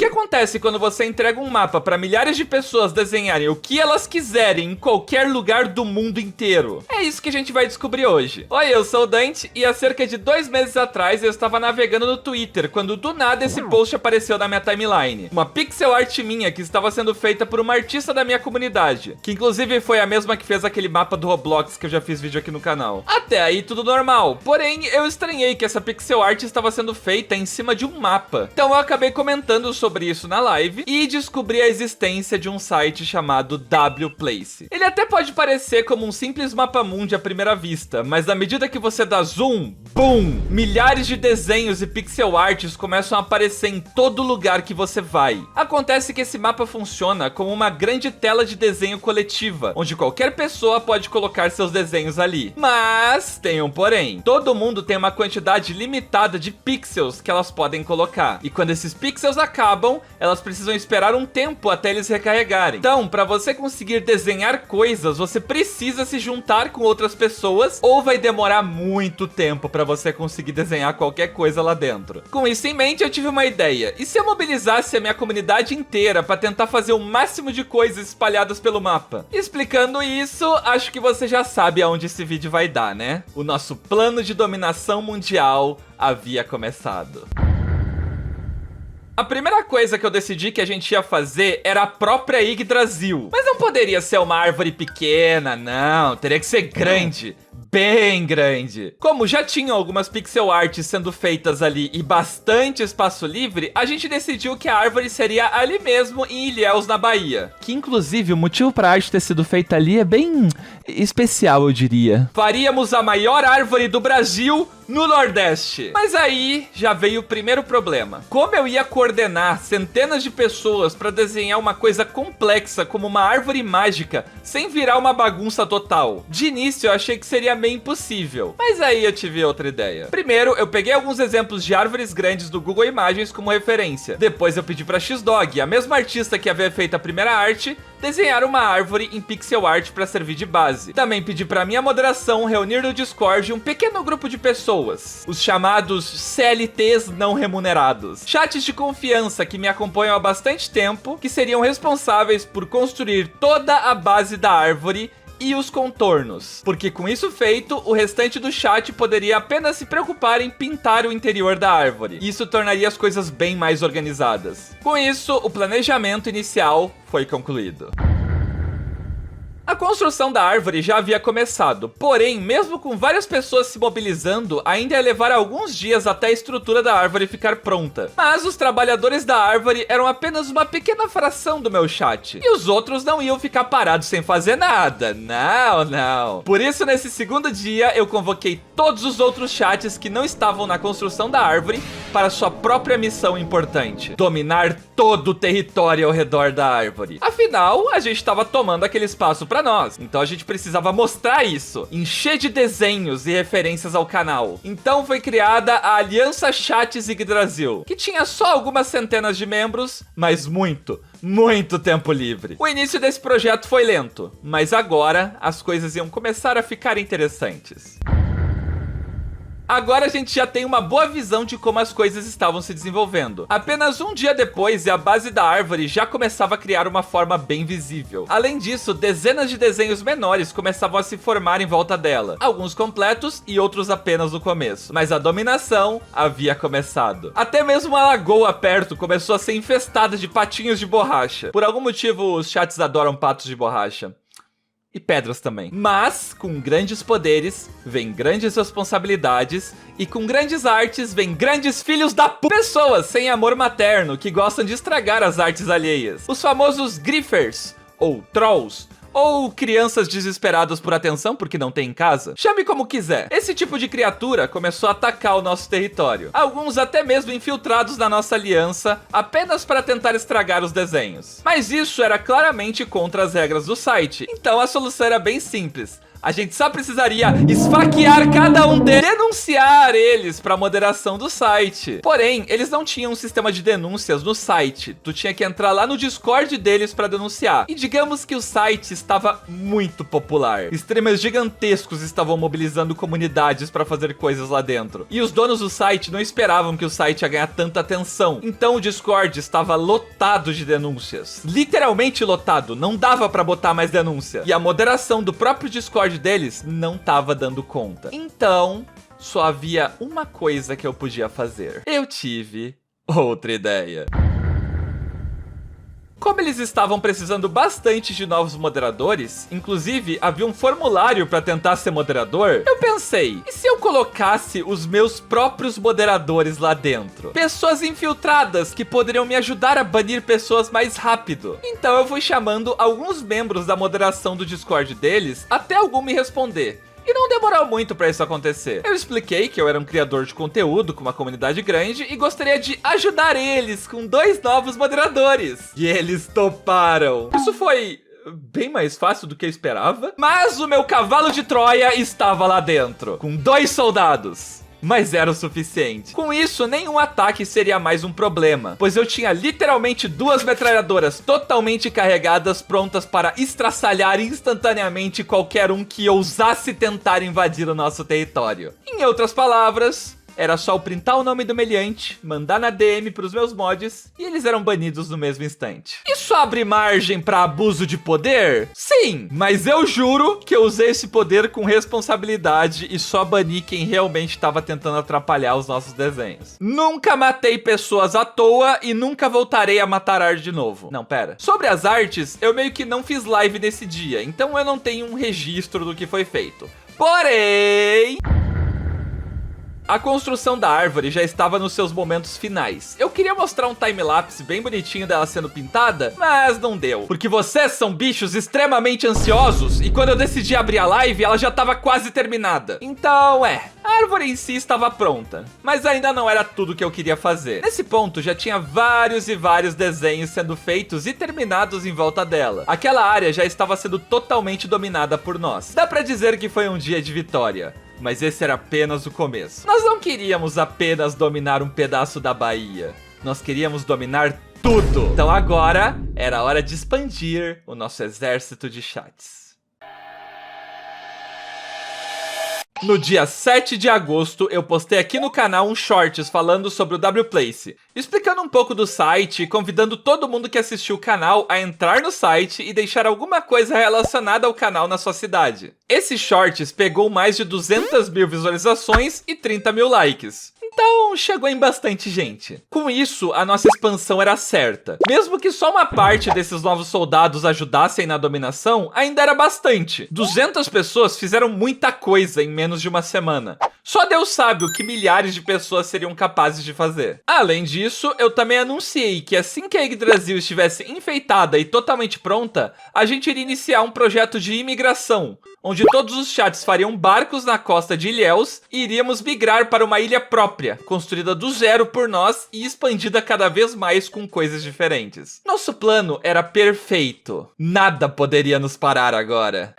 acontece quando você entrega um mapa para milhares de pessoas desenharem o que elas quiserem em qualquer lugar do mundo inteiro? É isso que a gente vai descobrir hoje. Oi, eu sou o Dante e há cerca de 2 meses atrás eu estava navegando no Twitter quando do nada esse post apareceu na minha timeline. Uma pixel art minha que estava sendo feita por uma artista da minha comunidade, que inclusive foi a mesma que fez aquele mapa do Roblox que eu já fiz vídeo aqui no canal. Até aí tudo normal, porém eu estranhei que essa pixel art estava sendo feita em cima de um mapa. Então eu acabei comentando sobre isso na live e descobri a existência de um site chamado Wplace. Ele até pode parecer como um simples mapa mundi à primeira vista, mas na medida que você dá zoom, boom, milhares de desenhos e pixel arts começam a aparecer em todo lugar que você vai. Acontece que esse mapa funciona como uma grande tela de desenho coletiva, onde qualquer pessoa pode colocar seus desenhos ali. Mas tem um porém. Todo mundo tem uma quantidade limitada de pixels que elas podem colocar. E quando esses pixels acabam, elas precisam esperar um tempo até eles recarregarem. Então, para você conseguir desenhar coisas, você precisa se juntar com outras pessoas ou vai demorar muito tempo para você conseguir desenhar qualquer coisa lá dentro. Com isso em mente, eu tive uma ideia. E se eu mobilizasse a minha comunidade inteira para tentar fazer o máximo de coisas espalhadas pelo mapa? Explicando isso, acho que você já sabe aonde esse vídeo vai dar, né? O nosso plano de dominação mundial havia começado. A primeira coisa que eu decidi que a gente ia fazer era a própria Yggdrasil. Mas não poderia ser uma árvore pequena, não. Teria que ser grande. Bem grande. Como já tinham algumas pixel arts sendo feitas ali e bastante espaço livre, a gente decidiu que a árvore seria ali mesmo em Ilhéus, na Bahia. Que inclusive o motivo para a arte ter sido feita ali é bem especial, eu diria. Faríamos a maior árvore do Brasil no Nordeste. Mas aí já veio o primeiro problema. Como eu ia coordenar centenas de pessoas para desenhar uma coisa complexa como uma árvore mágica sem virar uma bagunça total? De início eu achei que seria meio impossível, mas aí eu tive outra ideia. Primeiro, eu peguei alguns exemplos de árvores grandes do Google Imagens como referência. Depois eu pedi pra Xdog, a mesma artista que havia feito a primeira arte, desenhar uma árvore em pixel art para servir de base. Também pedi para minha moderação reunir no Discord um pequeno grupo de pessoas, os chamados CLTs não remunerados, chats de confiança que me acompanham há bastante tempo, que seriam responsáveis por construir toda a base da árvore e os contornos, porque com isso feito, o restante do chat poderia apenas se preocupar em pintar o interior da árvore. Isso tornaria as coisas bem mais organizadas. Com isso, o planejamento inicial foi concluído. A construção da árvore já havia começado, porém, mesmo com várias pessoas se mobilizando, ainda ia levar alguns dias até a estrutura da árvore ficar pronta. Mas os trabalhadores da árvore eram apenas uma pequena fração do meu chat, e os outros não iam ficar parados sem fazer nada. Não, não. Por isso, nesse segundo dia, eu convoquei todos os outros chats que não estavam na construção da árvore para sua própria missão importante: dominar todo o território ao redor da árvore. Afinal, a gente estava tomando aquele espaço para nós, então a gente precisava mostrar isso, encher de desenhos e referências ao canal. Então foi criada a Aliança Chats Yggdrasil, que tinha só algumas centenas de membros, mas muito tempo livre. O início desse projeto foi lento, mas agora as coisas iam começar a ficar interessantes. Agora a gente já tem uma boa visão de como as coisas estavam se desenvolvendo. Apenas um dia depois e a base da árvore já começava a criar uma forma bem visível. Além disso, dezenas de desenhos menores começavam a se formar em volta dela. Alguns completos e outros apenas no começo. Mas a dominação havia começado. Até mesmo a lagoa perto começou a ser infestada de patinhos de borracha. Por algum motivo, os chats adoram patos de borracha. E pedras também. Mas, com grandes poderes, vem grandes responsabilidades, e com grandes artes, vem grandes filhos da p... pessoas sem amor materno, que gostam de estragar as artes alheias. Os famosos griffers, ou trolls, ou crianças desesperadas por atenção porque não tem em casa. Chame como quiser. Esse tipo de criatura começou a atacar o nosso território. Alguns até mesmo infiltrados na nossa aliança, apenas para tentar estragar os desenhos. Mas isso era claramente contra as regras do site. Então a solução era bem simples: A gente só precisaria esfaquear cada um deles, denunciar eles pra moderação do site. Porém, eles não tinham um sistema de denúncias no site. Tu tinha que entrar lá no Discord deles pra denunciar. E digamos que o site estava muito popular. Streamers gigantescos estavam mobilizando comunidades pra fazer coisas lá dentro. E os donos do site não esperavam que o site ia ganhar tanta atenção. Então o Discord estava lotado de denúncias. Literalmente lotado. Não dava pra botar mais denúncia. E a moderação do próprio Discord deles não tava dando conta. Então, só havia uma coisa que eu podia fazer. Eu tive outra ideia. Como eles estavam precisando bastante de novos moderadores, inclusive havia um formulário para tentar ser moderador, eu pensei, e se eu colocasse os meus próprios moderadores lá dentro? Pessoas infiltradas que poderiam me ajudar a banir pessoas mais rápido. Então eu fui chamando alguns membros da moderação do Discord deles até algum me responder. E não demorou muito pra isso acontecer. Eu expliquei que eu era um criador de conteúdo com uma comunidade grande e gostaria de ajudar eles com 2 novos moderadores. E eles toparam. Isso foi bem mais fácil do que eu esperava. Mas o meu cavalo de Troia estava lá dentro, com 2 soldados. Mas era o suficiente. Com isso, nenhum ataque seria mais um problema, pois eu tinha literalmente 2 metralhadoras totalmente carregadas, prontas para estraçalhar instantaneamente qualquer um que ousasse tentar invadir o nosso território. Em outras palavras, era só eu printar o nome do meliante, mandar na DM pros meus mods, e eles eram banidos no mesmo instante. Isso abre margem pra abuso de poder? Sim, mas eu juro que eu usei esse poder com responsabilidade e só bani quem realmente estava tentando atrapalhar os nossos desenhos. Nunca matei pessoas à toa e nunca voltarei a matar arte de novo. Não, pera. Sobre as artes, eu meio que não fiz live nesse dia, então eu não tenho um registro do que foi feito. Porém, a construção da árvore já estava nos seus momentos finais. Eu queria mostrar um time-lapse bem bonitinho dela sendo pintada, mas não deu. Porque vocês são bichos extremamente ansiosos e quando eu decidi abrir a live, ela já estava quase terminada. Então, a árvore em si estava pronta, mas ainda não era tudo que eu queria fazer. Nesse ponto, já tinha vários e vários desenhos sendo feitos e terminados em volta dela. Aquela área já estava sendo totalmente dominada por nós. Dá pra dizer que foi um dia de vitória. Mas esse era apenas o começo. Nós não queríamos apenas dominar um pedaço da Bahia. Nós queríamos dominar tudo. Então agora era hora de expandir o nosso exército de chats. No dia 7 de agosto, eu postei aqui no canal um shorts falando sobre o Wplace, explicando um pouco do site e convidando todo mundo que assistiu o canal a entrar no site e deixar alguma coisa relacionada ao canal na sua cidade. Esse shorts pegou mais de 200 mil visualizações e 30 mil likes. Então chegou em bastante gente. Com isso, a nossa expansão era certa. Mesmo que só uma parte desses novos soldados ajudassem na dominação, ainda era bastante. 200 pessoas fizeram muita coisa em menos de uma semana. Só Deus sabe o que milhares de pessoas seriam capazes de fazer. Além disso, eu também anunciei que assim que a Yggdrasil estivesse enfeitada e totalmente pronta, a gente iria iniciar um projeto de imigração, onde todos os chats fariam barcos na costa de Ilhéus e iríamos migrar para uma ilha própria, construída do zero por nós e expandida cada vez mais com coisas diferentes. Nosso plano era perfeito. Nada poderia nos parar agora.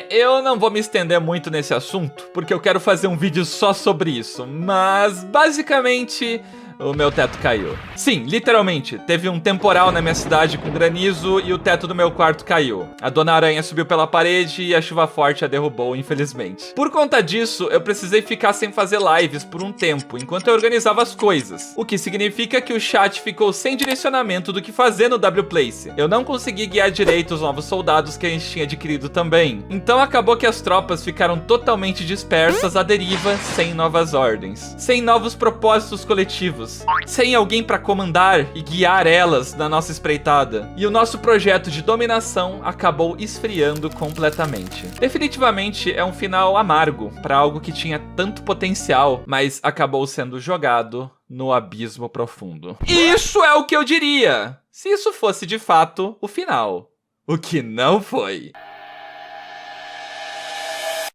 Eu não vou me estender muito nesse assunto, porque eu quero fazer um vídeo só sobre isso, mas basicamente o meu teto caiu. Sim, literalmente, teve um temporal na minha cidade com granizo e o teto do meu quarto caiu. A Dona Aranha subiu pela parede e a chuva forte a derrubou, infelizmente. Por conta disso, eu precisei ficar sem fazer lives por um tempo, enquanto eu organizava as coisas. O que significa que o chat ficou sem direcionamento do que fazer no Wplace. Eu não consegui guiar direito os novos soldados que a gente tinha adquirido também. Então acabou que as tropas ficaram totalmente dispersas à deriva, sem novas ordens, sem novos propósitos coletivos, sem alguém para comandar e guiar elas na nossa espreitada. E o nosso projeto de dominação acabou esfriando completamente. Definitivamente é um final amargo para algo que tinha tanto potencial, mas acabou sendo jogado no abismo profundo. Isso é o que eu diria, se isso fosse de fato o final. O que não foi.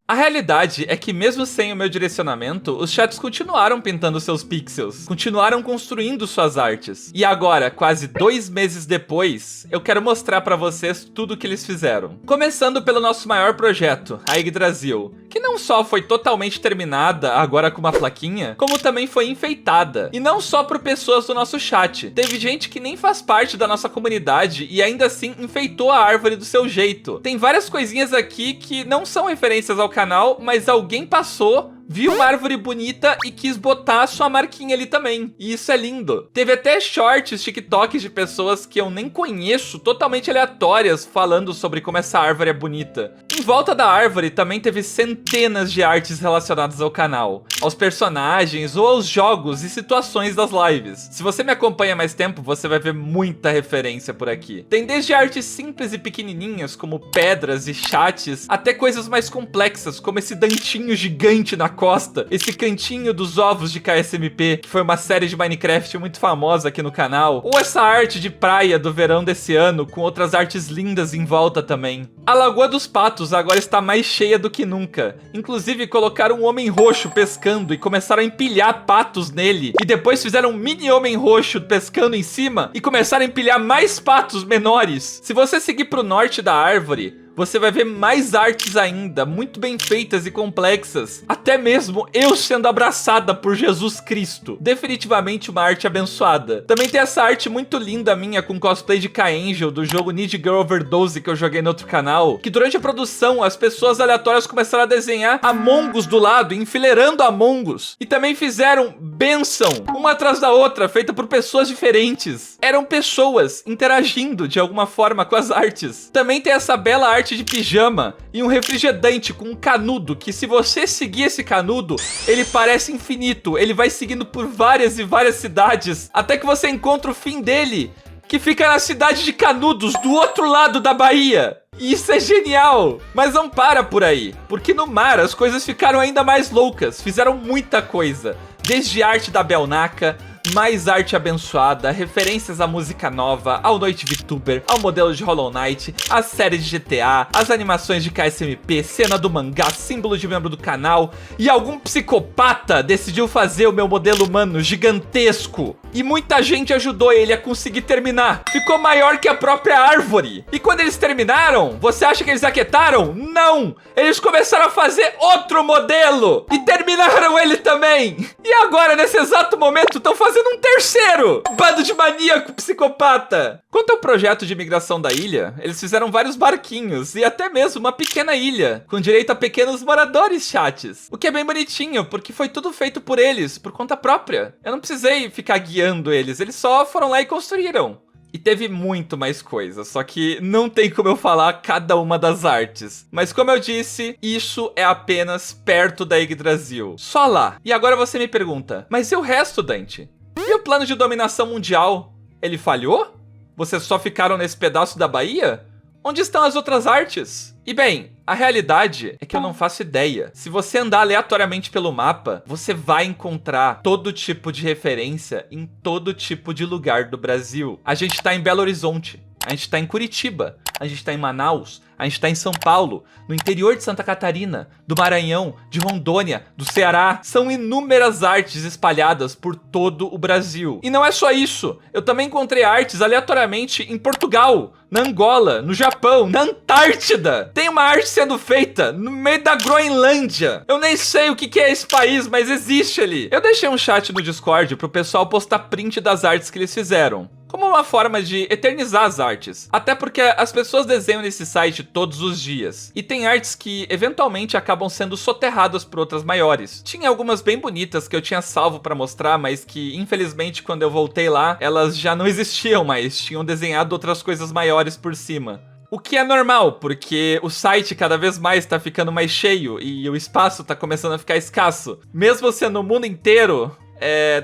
A realidade é que mesmo sem o meu direcionamento, os chats continuaram pintando seus pixels, continuaram construindo suas artes. E agora, quase 2 meses depois, eu quero mostrar pra vocês tudo o que eles fizeram. Começando pelo nosso maior projeto, a Yggdrasil, que não só foi totalmente terminada, agora com uma plaquinha, como também foi enfeitada. E não só por pessoas do nosso chat. Teve gente que nem faz parte da nossa comunidade e ainda assim enfeitou a árvore do seu jeito. Tem várias coisinhas aqui que não são referências ao canal, mas alguém passou, viu uma árvore bonita e quis botar a sua marquinha ali também. E isso é lindo. Teve até shorts, TikToks de pessoas que eu nem conheço, totalmente aleatórias, falando sobre como essa árvore é bonita. Em volta da árvore também teve centenas de artes relacionadas ao canal, aos personagens ou aos jogos e situações das lives. Se você me acompanha há mais tempo, você vai ver muita referência por aqui. Tem desde artes simples e pequenininhas, como pedras e chats, até coisas mais complexas, como esse dentinho gigante na costa, esse cantinho dos ovos de KSMP, que foi uma série de Minecraft muito famosa aqui no canal, ou essa arte de praia do verão desse ano, com outras artes lindas em volta também. A Lagoa dos Patos agora está mais cheia do que nunca. Inclusive colocaram um homem roxo pescando e começaram a empilhar patos nele, e depois fizeram um mini homem roxo pescando em cima e começaram a empilhar mais patos menores. Se você seguir pro norte da árvore, você vai ver mais artes ainda, muito bem feitas e complexas. Até mesmo eu sendo abraçada por Jesus Cristo. Definitivamente uma arte abençoada. Também tem essa arte muito linda minha com cosplay de K-Angel do jogo Need Girl Overdose que eu joguei no outro canal. Que durante a produção as pessoas aleatórias começaram a desenhar Among Us do lado, enfileirando Among Us. E também fizeram bênção, uma atrás da outra, feita por pessoas diferentes. Eram pessoas interagindo de alguma forma com as artes. Também tem essa bela arte de pijama e um refrigerante com um canudo, que se você seguir esse canudo, ele parece infinito, ele vai seguindo por várias e várias cidades, até que você encontra o fim dele, que fica na cidade de Canudos, do outro lado da Bahia. E isso é genial! Mas não para por aí, porque no mar as coisas ficaram ainda mais loucas, fizeram muita coisa, desde arte da Belnaca, mais arte abençoada, referências à música nova, ao Noite VTuber, ao modelo de Hollow Knight, a série de GTA, as animações de KSMP, cena do mangá, símbolo de membro do canal, e algum psicopata decidiu fazer o meu modelo humano gigantesco. E muita gente ajudou ele a conseguir terminar. Ficou maior que a própria árvore. E quando eles terminaram, você acha que eles aquietaram? Não! Eles começaram a fazer outro modelo! E terminaram ele também! E agora, nesse exato momento, estão fazendo um terceiro! Bando de maníaco psicopata! Quanto ao projeto de migração da ilha, eles fizeram vários barquinhos e até mesmo uma pequena ilha, com direito a pequenos moradores chats. O que é bem bonitinho, porque foi tudo feito por eles, por conta própria. Eu não precisei ficar guiando eles só foram lá e construíram. E teve muito mais coisa, só que não tem como eu falar cada uma das artes. Mas como eu disse, isso é apenas perto da Yggdrasil. Só lá. E agora você me pergunta, mas e o resto, Dante? E o plano de dominação mundial? Ele falhou? Vocês só ficaram nesse pedaço da Bahia? Onde estão as outras artes? E bem, a realidade é que eu não faço ideia. Se você andar aleatoriamente pelo mapa, você vai encontrar todo tipo de referência em todo tipo de lugar do Brasil. A gente tá em Belo Horizonte, a gente tá em Curitiba, a gente tá em Manaus, a gente tá em São Paulo, no interior de Santa Catarina, do Maranhão, de Rondônia, do Ceará. São inúmeras artes espalhadas por todo o Brasil. E não é só isso. Eu também encontrei artes aleatoriamente em Portugal, na Angola, no Japão, na Antártida. Tem uma arte sendo feita no meio da Groenlândia. Eu nem sei o que é esse país, mas existe ali. Eu deixei um chat no Discord pro pessoal postar print das artes que eles fizeram, como uma forma de eternizar as artes. Até porque as pessoas desenham nesse site todos os dias. E tem artes que eventualmente acabam sendo soterradas por outras maiores. Tinha algumas bem bonitas que eu tinha salvo pra mostrar, mas que infelizmente quando eu voltei lá, elas já não existiam mais. Tinham desenhado outras coisas maiores por cima. O que é normal, porque o site cada vez mais tá ficando mais cheio e o espaço tá começando a ficar escasso. Mesmo sendo o mundo inteiro,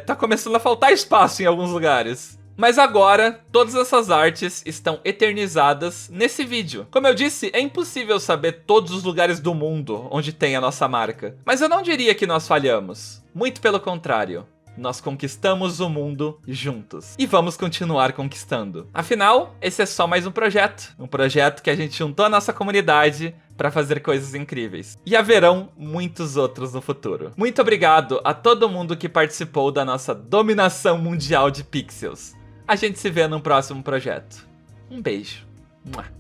tá começando a faltar espaço em alguns lugares. Mas agora, todas essas artes estão eternizadas nesse vídeo. Como eu disse, é impossível saber todos os lugares do mundo onde tem a nossa marca. Mas eu não diria que nós falhamos. Muito pelo contrário. Nós conquistamos o mundo juntos. E vamos continuar conquistando. Afinal, esse é só mais um projeto. Um projeto que a gente juntou a nossa comunidade para fazer coisas incríveis. E haverão muitos outros no futuro. Muito obrigado a todo mundo que participou da nossa dominação mundial de pixels. A gente se vê no próximo projeto. Um beijo. Mua.